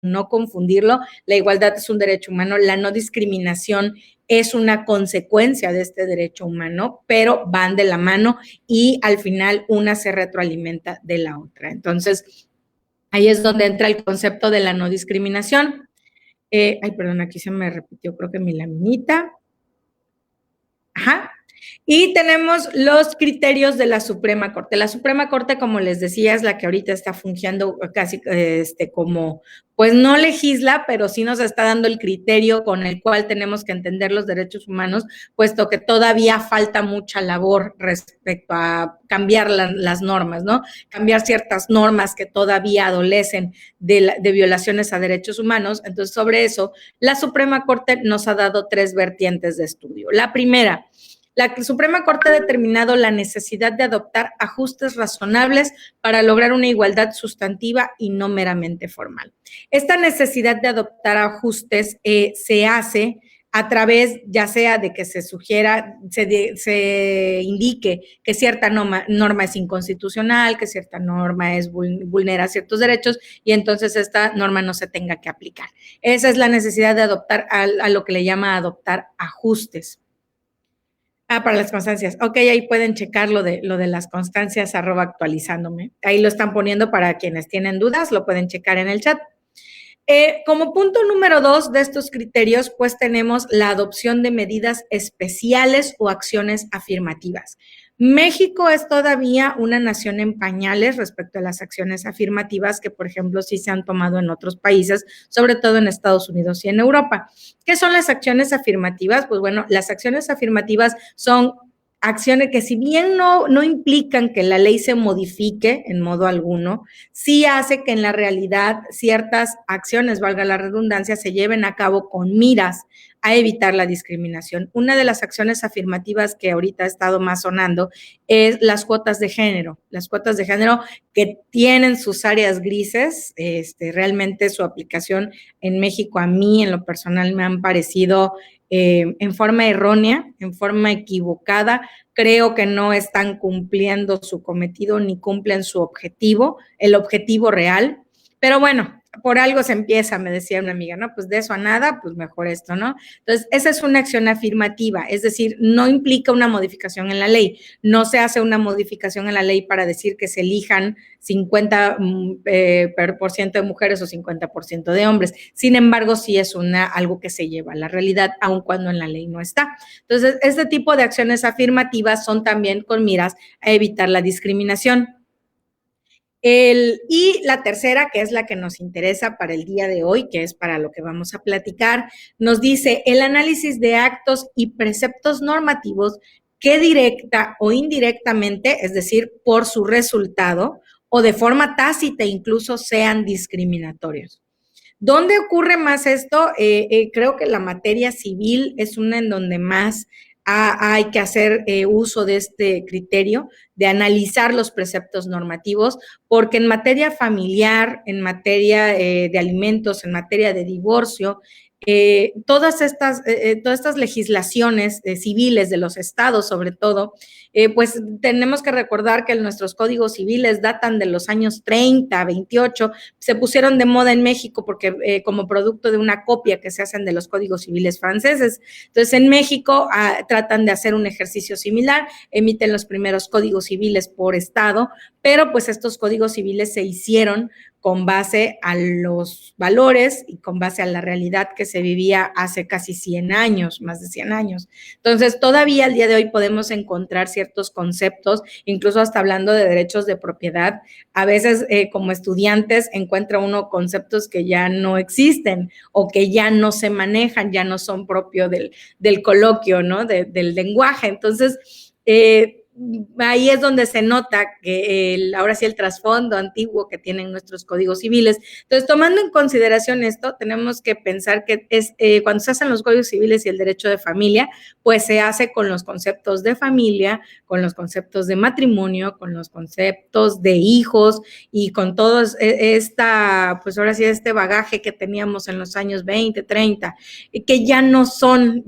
no confundirlo. La igualdad es un derecho humano, la no discriminación es una consecuencia de este derecho humano, pero van de la mano y al final una se retroalimenta de la otra. Entonces, ahí es donde entra el concepto de la no discriminación. Ay, perdón, aquí se me repitió, creo que mi laminita. Ajá. Y tenemos los criterios de la Suprema Corte. La Suprema Corte, como les decía, es la que ahorita está fungiendo casi como, pues no legisla, pero sí nos está dando el criterio con el cual tenemos que entender los derechos humanos, puesto que todavía falta mucha labor respecto a cambiar las normas, ¿no? Cambiar ciertas normas que todavía adolecen de violaciones a derechos humanos. Entonces, sobre eso, la Suprema Corte nos ha dado 3 vertientes de estudio. La primera, la Suprema Corte ha determinado la necesidad de adoptar ajustes razonables para lograr una igualdad sustantiva y no meramente formal. Esta necesidad de adoptar ajustes se hace a través, ya sea de que se sugiera, se indique que cierta norma es inconstitucional, que cierta norma vulnera ciertos derechos y entonces esta norma no se tenga que aplicar. Esa es la necesidad de adoptar a lo que le llama adoptar ajustes. Para las constancias. Ok, ahí pueden checar lo de las constancias, @actualizándome. Ahí lo están poniendo para quienes tienen dudas, lo pueden checar en el chat. Como punto número 2 de estos criterios, pues tenemos la adopción de medidas especiales o acciones afirmativas. México es todavía una nación en pañales respecto a las acciones afirmativas que, por ejemplo, sí se han tomado en otros países, sobre todo en Estados Unidos y en Europa. ¿Qué son las acciones afirmativas? Pues bueno, las acciones afirmativas son acciones que si bien no implican que la ley se modifique en modo alguno, sí hace que en la realidad ciertas acciones, valga la redundancia, se lleven a cabo con miras a evitar la discriminación. Una de las acciones afirmativas que ahorita ha estado más sonando es las cuotas de género. Las cuotas de género que tienen sus áreas grises, realmente su aplicación en México a mí en lo personal me han parecido en forma errónea, en forma equivocada. Creo que no están cumpliendo su cometido ni cumplen su objetivo, el objetivo real. Pero bueno, por algo se empieza, me decía una amiga, ¿no? Pues de eso a nada, pues mejor esto, ¿no? Entonces, esa es una acción afirmativa, es decir, no implica una modificación en la ley. No se hace una modificación en la ley para decir que se elijan 50% de mujeres o 50% de hombres. Sin embargo, sí es algo que se lleva a la realidad, aun cuando en la ley no está. Entonces, este tipo de acciones afirmativas son también con miras a evitar la discriminación. Y la tercera, que es la que nos interesa para el día de hoy, que es para lo que vamos a platicar, nos dice el análisis de actos y preceptos normativos que directa o indirectamente, es decir, por su resultado o de forma tácita incluso sean discriminatorios. ¿Dónde ocurre más esto? Creo que la materia civil es una en donde más hay que hacer uso de este criterio, de analizar los preceptos normativos, porque en materia familiar, en materia de alimentos, en materia de divorcio, todas estas legislaciones civiles de los estados, sobre todo, pues tenemos que recordar que nuestros códigos civiles datan de los años 30, 28, se pusieron de moda en México porque como producto de una copia que se hacen de los códigos civiles franceses. Entonces, en México tratan de hacer un ejercicio similar, emiten los primeros códigos civiles por estado, pero pues estos códigos civiles se hicieron con base a los valores y con base a la realidad que se vivía hace casi 100 años, más de 100 años. Entonces, todavía al día de hoy podemos encontrar ciertos conceptos, incluso hasta hablando de derechos de propiedad. A veces, como estudiantes, encuentra uno conceptos que ya no existen o que ya no se manejan, ya no son propios del coloquio, ¿no? Del lenguaje. Entonces, ahí es donde se nota que ahora sí el trasfondo antiguo que tienen nuestros códigos civiles. Entonces, tomando en consideración esto, tenemos que pensar que cuando se hacen los códigos civiles y el derecho de familia, pues se hace con los conceptos de familia, con los conceptos de matrimonio, con los conceptos de hijos y con todo pues ahora sí este bagaje que teníamos en los años 20, 30, que ya no son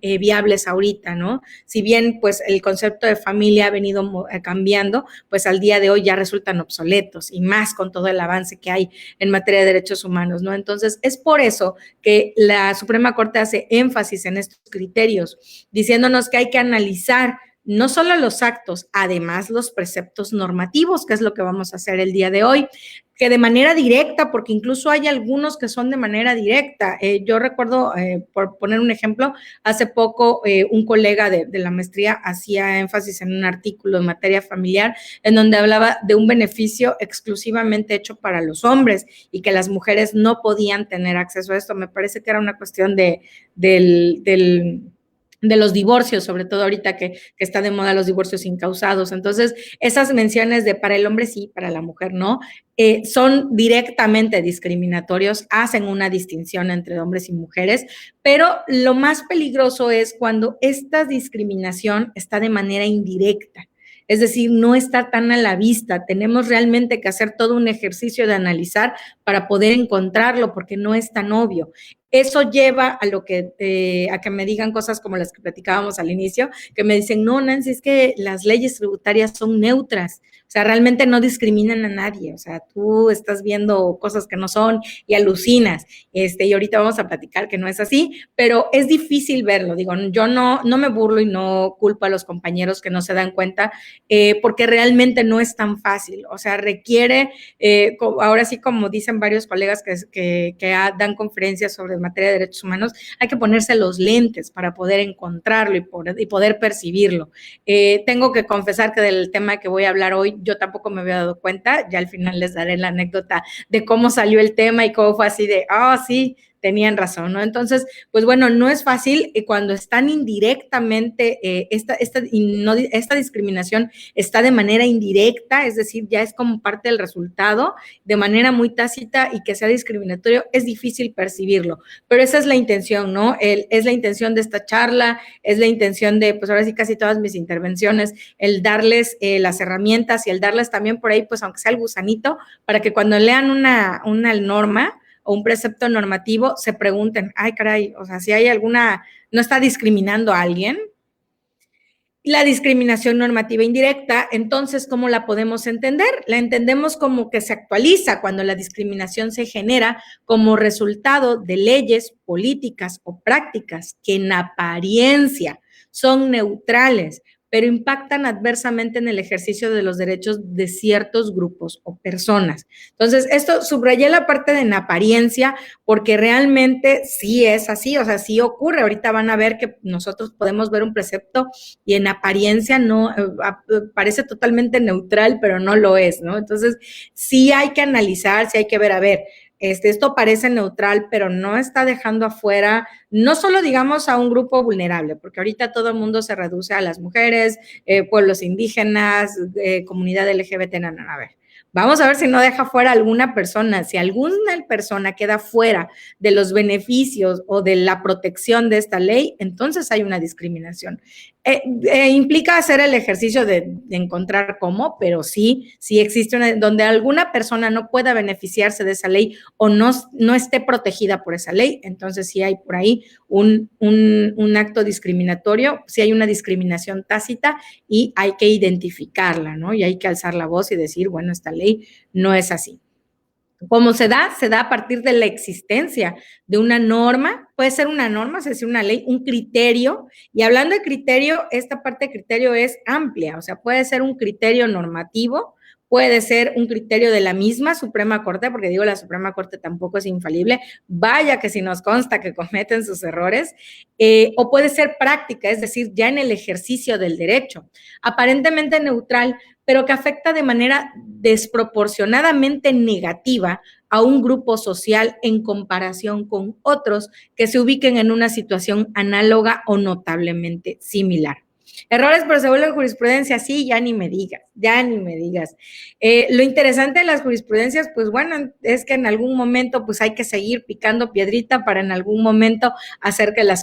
viables ahorita, ¿no? Si bien pues el concepto de familia ha venido cambiando, pues al día de hoy ya resultan obsoletos, y más con todo el avance que hay en materia de derechos humanos, ¿no? Entonces, es por eso que la Suprema Corte hace énfasis en estos criterios, diciéndonos que hay que analizar no solo los actos, además los preceptos normativos, que es lo que vamos a hacer el día de hoy, que de manera directa, porque incluso hay algunos que son de manera directa. Yo recuerdo, por poner un ejemplo, hace poco un colega de la maestría hacía énfasis en un artículo en materia familiar en donde hablaba de un beneficio exclusivamente hecho para los hombres y que las mujeres no podían tener acceso a esto. Me parece que era una cuestión de los divorcios, sobre todo ahorita que está de moda los divorcios incausados. Entonces, esas menciones de para el hombre sí, para la mujer no, son directamente discriminatorios, hacen una distinción entre hombres y mujeres, pero lo más peligroso es cuando esta discriminación está de manera indirecta. Es decir, no está tan a la vista. Tenemos realmente que hacer todo un ejercicio de analizar para poder encontrarlo, porque no es tan obvio. Eso lleva a a que me digan cosas como las que platicábamos al inicio, que me dicen, no, Nancy, es que las leyes tributarias son neutras. O sea, realmente no discriminan a nadie. O sea, tú estás viendo cosas que no son y alucinas. Y ahorita vamos a platicar que no es así, pero es difícil verlo. Digo, yo no me burlo y no culpo a los compañeros que no se dan cuenta, porque realmente no es tan fácil. O sea, requiere, ahora sí, como dicen varios colegas que dan conferencias sobre materia de derechos humanos, hay que ponerse los lentes para poder encontrarlo y poder percibirlo. Tengo que confesar que del tema que voy a hablar hoy, yo tampoco me había dado cuenta. Ya al final les daré la anécdota de cómo salió el tema y cómo fue así de, sí, tenían razón, ¿no? Entonces, pues bueno, no es fácil cuando están indirectamente, esta discriminación está de manera indirecta, es decir, ya es como parte del resultado, de manera muy tácita, y que sea discriminatorio, es difícil percibirlo, pero esa es la intención, ¿no? Es la intención de esta charla, es la intención de, pues ahora sí, casi todas mis intervenciones, el darles las herramientas y el darles también por ahí, pues aunque sea el gusanito, para que cuando lean una norma o un precepto normativo, se pregunten, ay, caray, o sea, si hay alguna, no está discriminando a alguien. La discriminación normativa indirecta, entonces, ¿cómo la podemos entender? La entendemos como que se actualiza cuando la discriminación se genera como resultado de leyes, políticas o prácticas que en apariencia son neutrales, pero impactan adversamente en el ejercicio de los derechos de ciertos grupos o personas. Entonces, esto subrayé la parte de en apariencia, porque realmente sí es así, o sea, sí ocurre. Ahorita van a ver que nosotros podemos ver un precepto y en apariencia no, parece totalmente neutral, pero no lo es, ¿no? Entonces, sí hay que analizar, sí hay que ver, a ver, esto parece neutral, pero no está dejando afuera, no solo digamos a un grupo vulnerable, porque ahorita todo el mundo se reduce a las mujeres, pueblos indígenas, comunidad LGBT, no, a ver. Vamos a ver si no deja fuera alguna persona. Si alguna persona queda fuera de los beneficios o de la protección de esta ley, entonces hay una discriminación. Implica hacer el ejercicio de encontrar cómo, pero sí existe donde alguna persona no pueda beneficiarse de esa ley o no esté protegida por esa ley, entonces sí hay por ahí un acto discriminatorio, sí hay una discriminación tácita y hay que identificarla, ¿no? Y hay que alzar la voz y decir, bueno, esta ley no es así. ¿Cómo se da? Se da a partir de la existencia de una norma, puede ser una norma, es decir, una ley, un criterio, y hablando de criterio, esta parte de criterio es amplia, o sea, puede ser un criterio normativo, puede ser un criterio de la misma Suprema Corte, porque digo, la Suprema Corte tampoco es infalible, vaya que si nos consta que cometen sus errores, o puede ser práctica, es decir, ya en el ejercicio del derecho, aparentemente neutral, pero que afecta de manera desproporcionadamente negativa a un grupo social en comparación con otros que se ubiquen en una situación análoga o notablemente similar. Errores, pero se vuelven jurisprudencia, sí, ya ni me digas. Lo interesante de las jurisprudencias, pues bueno, es que en algún momento pues hay que seguir picando piedrita para en algún momento hacer que la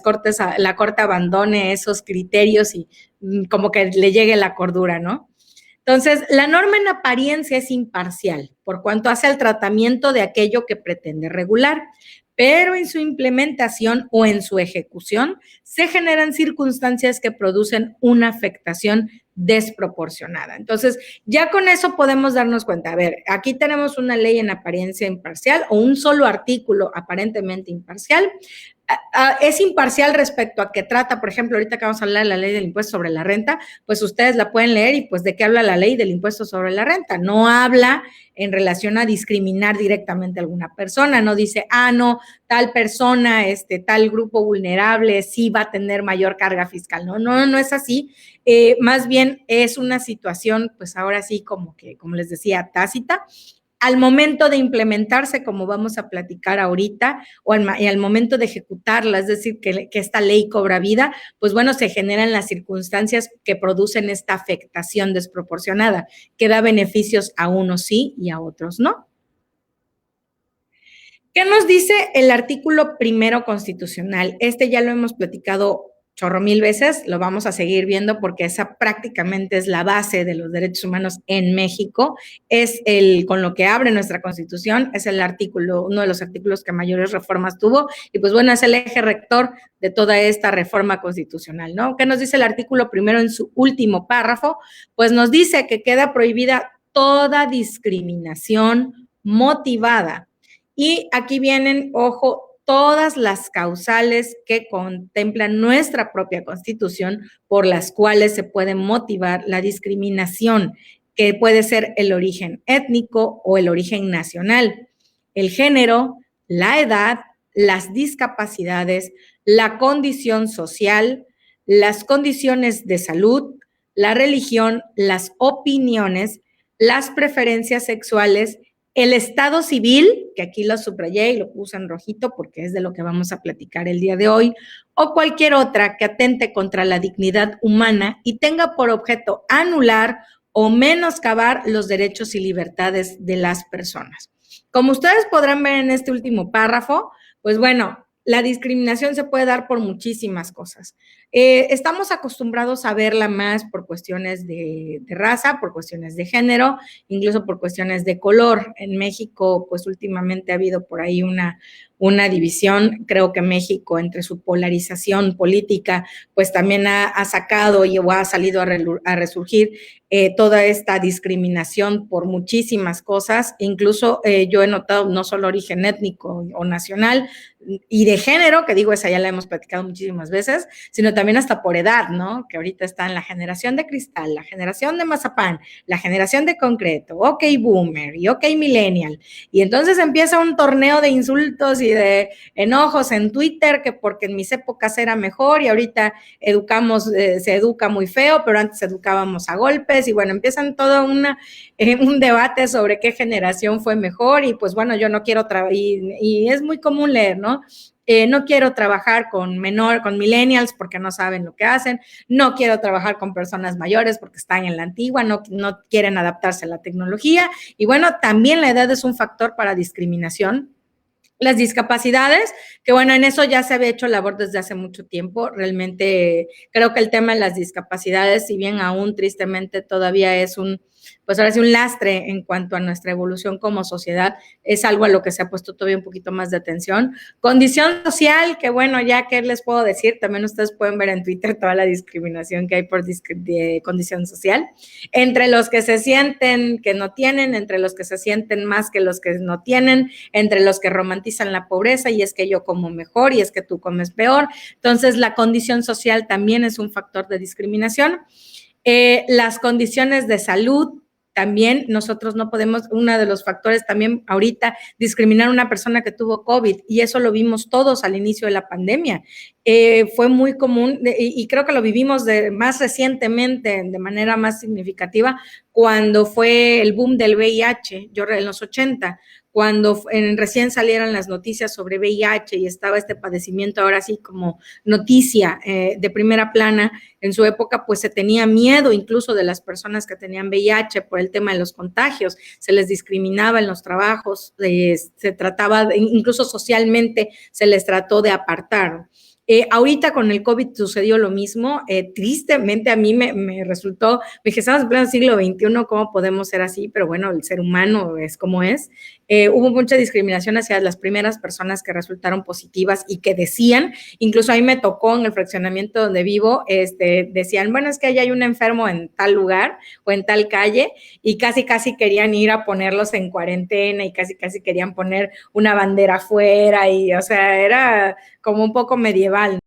Corte abandone esos criterios y como que le llegue la cordura, ¿no? Entonces, la norma en apariencia es imparcial, por cuanto hace el tratamiento de aquello que pretende regular, pero en su implementación o en su ejecución se generan circunstancias que producen una afectación desproporcionada. Entonces, ya con eso podemos darnos cuenta, a ver, aquí tenemos una ley en apariencia imparcial o un solo artículo aparentemente imparcial. Es imparcial respecto a que trata, por ejemplo, ahorita que vamos a hablar de la ley del impuesto sobre la renta, pues ustedes la pueden leer y pues de qué habla la ley del impuesto sobre la renta. No habla en relación a discriminar directamente a alguna persona, no dice, no, tal persona, tal grupo vulnerable sí va a tener mayor carga fiscal. No es así. Más bien es una situación, pues ahora sí, como les decía, tácita. Al momento de implementarse, como vamos a platicar ahorita, y al momento de ejecutarla, es decir, que esta ley cobra vida, pues bueno, se generan las circunstancias que producen esta afectación desproporcionada, que da beneficios a unos sí y a otros no. ¿Qué nos dice el artículo primero constitucional? Ya lo hemos platicado chorro mil veces, lo vamos a seguir viendo porque esa prácticamente es la base de los derechos humanos en México, con lo que abre nuestra Constitución, es uno de los artículos que mayores reformas tuvo, y pues bueno, es el eje rector de toda esta reforma constitucional, ¿no? ¿Qué nos dice el artículo primero en su último párrafo? Pues nos dice que queda prohibida toda discriminación motivada. Y aquí vienen, ojo, todas las causales que contemplan nuestra propia Constitución por las cuales se puede motivar la discriminación, que puede ser el origen étnico o el origen nacional, el género, la edad, las discapacidades, la condición social, las condiciones de salud, la religión, las opiniones, las preferencias sexuales, el estado civil, que aquí lo subrayé y lo puse en rojito porque es de lo que vamos a platicar el día de hoy, o cualquier otra que atente contra la dignidad humana y tenga por objeto anular o menoscabar los derechos y libertades de las personas. Como ustedes podrán ver en este último párrafo, pues bueno, la discriminación se puede dar por muchísimas cosas. Estamos acostumbrados a verla más por cuestiones de raza, por cuestiones de género, incluso por cuestiones de color. En México, pues últimamente ha habido por ahí una división. Creo que México, entre su polarización política, pues también ha sacado o ha salido a resurgir toda esta discriminación por muchísimas cosas. Incluso yo he notado no solo origen étnico o nacional y de género, que digo, esa ya la hemos platicado muchísimas veces, sino también hasta por edad, ¿no? Que ahorita están la generación de cristal, la generación de mazapán, la generación de concreto, ok boomer y ok millennial. Y entonces empieza un torneo de insultos y de enojos en Twitter, que porque en mis épocas era mejor y ahorita se educa muy feo, pero antes educábamos a golpes y bueno, empiezan todo un debate sobre qué generación fue mejor y pues bueno, yo no quiero y es muy común leer, ¿no? No quiero trabajar con millennials porque no saben lo que hacen, no quiero trabajar con personas mayores porque están en la antigua, no quieren adaptarse a la tecnología y bueno, también la edad es un factor para discriminación. Las discapacidades, que bueno, en eso ya se había hecho labor desde hace mucho tiempo. Realmente creo que el tema de las discapacidades, si bien aún tristemente todavía es pues ahora sí un lastre en cuanto a nuestra evolución como sociedad, es algo a lo que se ha puesto todavía un poquito más de atención. Condición social, que bueno, ya que les puedo decir, también ustedes pueden ver en Twitter toda la discriminación que hay por condición social, entre los que se sienten que no tienen, entre los que se sienten más que los que no tienen, entre los que romantizan la pobreza y es que yo como mejor y es que tú comes peor. Entonces, la condición social también es un factor de discriminación. Las condiciones de salud, también nosotros no podemos, uno de los factores también ahorita, discriminar a una persona que tuvo COVID, y eso lo vimos todos al inicio de la pandemia. Fue muy común, y creo que lo vivimos más recientemente, de manera más significativa, cuando fue el boom del VIH, en los 80, cuando recién salieron las noticias sobre VIH y estaba este padecimiento ahora sí como noticia de primera plana. En su época pues se tenía miedo incluso de las personas que tenían VIH por el tema de los contagios, se les discriminaba en los trabajos, se trataba, incluso socialmente se les trató de apartar. Ahorita con el COVID sucedió lo mismo. Tristemente a mí me resultó, me dije, estamos en pleno siglo XXI, ¿cómo podemos ser así? Pero bueno, el ser humano es como es. Hubo mucha discriminación hacia las primeras personas que resultaron positivas y que decían, incluso a mí me tocó en el fraccionamiento donde vivo, decían, bueno, es que allá hay un enfermo en tal lugar o en tal calle, y casi querían ir a ponerlos en cuarentena y casi querían poner una bandera afuera y, o sea, era como un poco medieval.